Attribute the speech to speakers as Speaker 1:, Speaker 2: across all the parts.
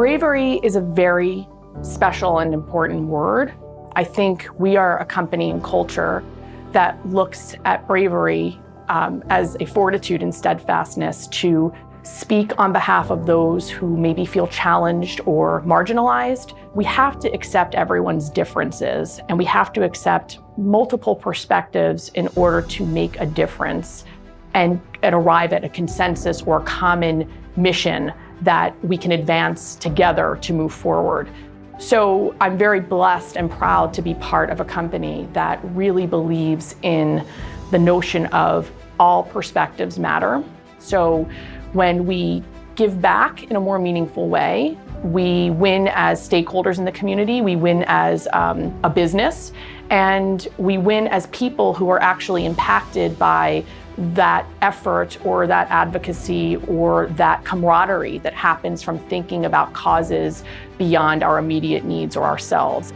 Speaker 1: Bravery is a very special and important word. I think we are a company and culture that looks at bravery as a fortitude and steadfastness to speak on behalf of those who maybe feel challenged or marginalized. We have to accept everyone's differences, and we have to accept multiple perspectives in order to make a difference and arrive at a consensus or a common mission that we can advance together to move forward. So I'm very blessed and proud to be part of a company that really believes in the notion of all perspectives matter. So when we give back in a more meaningful way, we win as stakeholders in the community, we win as a business, and we win as people who are actually impacted by that effort or that advocacy or that camaraderie that happens from thinking about causes beyond our immediate needs or ourselves.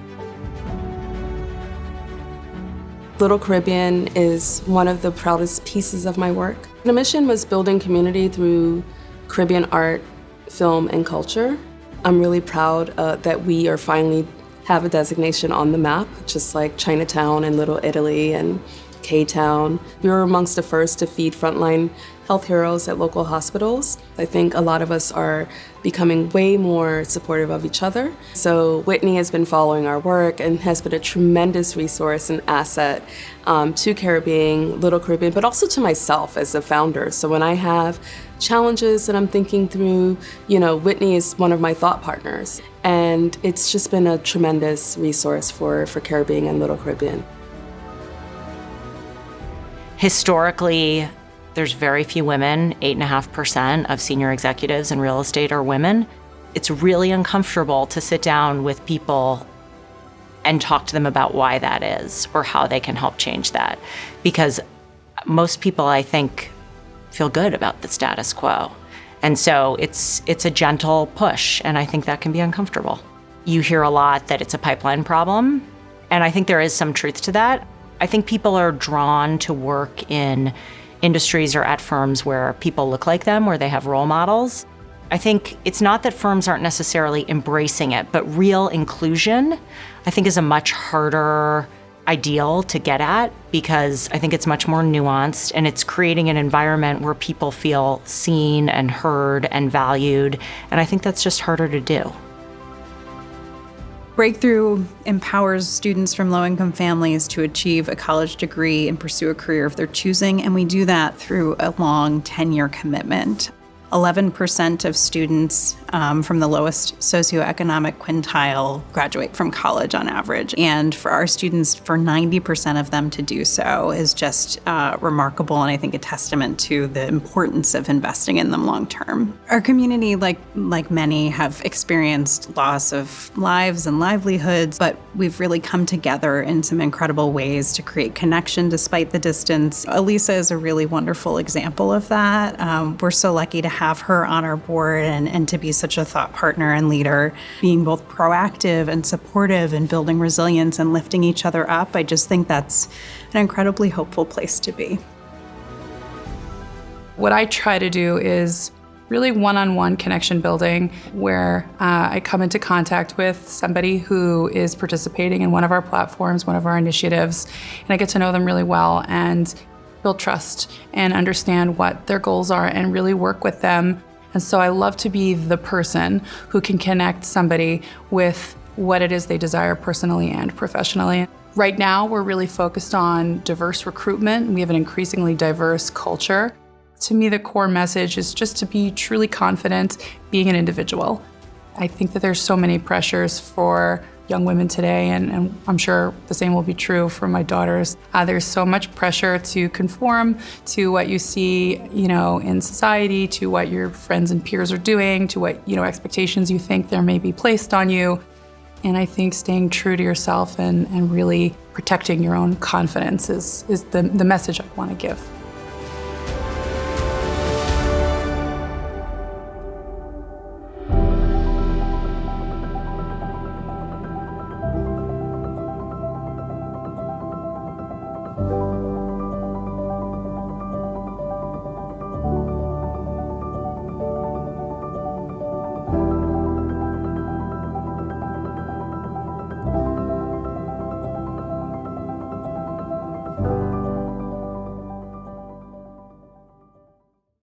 Speaker 2: Little Caribbean is one of the proudest pieces of my work. The mission was building community through Caribbean art, film, and culture. I'm really proud that we are finally have a designation on the map, just like Chinatown and Little Italy and K-Town. We were amongst the first to feed frontline health heroes at local hospitals. I think a lot of us are becoming way more supportive of each other. So Whitney has been following our work and has been a tremendous resource and asset to Caribbean, Little Caribbean, but also to myself as a founder. So when I have challenges that I'm thinking through, Whitney is one of my thought partners. And it's just been a tremendous resource for Caribbean and Little Caribbean.
Speaker 3: Historically, there's very few women. 8.5% of senior executives in real estate are women. It's really uncomfortable to sit down with people and talk to them about why that is or how they can help change that. Because most people, I think, feel good about the status quo. And so it's a gentle push, and I think that can be uncomfortable. You hear a lot that it's a pipeline problem, and I think there is some truth to that. I think people are drawn to work in industries or at firms where people look like them, where they have role models. I think it's not that firms aren't necessarily embracing it, but real inclusion, I think, is a much harder ideal to get at because I think it's much more nuanced and it's creating an environment where people feel seen and heard and valued. And I think that's just harder to do.
Speaker 4: Breakthrough empowers students from low-income families to achieve a college degree and pursue a career of their choosing, and we do that through a long 10-year commitment. 11% of students from the lowest socioeconomic quintile graduate from college on average. And for our students, for 90% of them to do so is just remarkable, and I think a testament to the importance of investing in them long term. Our community, like many, have experienced loss of lives and livelihoods, but we've really come together in some incredible ways to create connection despite the distance. Elisa is a really wonderful example of that. We're so lucky to have her on our board and to be such a thought partner and leader, being both proactive and supportive and building resilience and lifting each other up. I just think that's an incredibly hopeful place to be.
Speaker 5: What I try to do is really one-on-one connection building where I come into contact with somebody who is participating in one of our platforms, one of our initiatives, and I get to know them really well and build trust and understand what their goals are and really work with them. And so I love to be the person who can connect somebody with what it is they desire personally and professionally. Right now, we're really focused on diverse recruitment. We have an increasingly diverse culture. To me, the core message is just to be truly confident being an individual. I think that there's so many pressures for young women today, and I'm sure the same will be true for my daughters. There's so much pressure to conform to what you see, in society, to what your friends and peers are doing, to what, expectations you think there may be placed on you. And I think staying true to yourself and really protecting your own confidence is the message I want to give.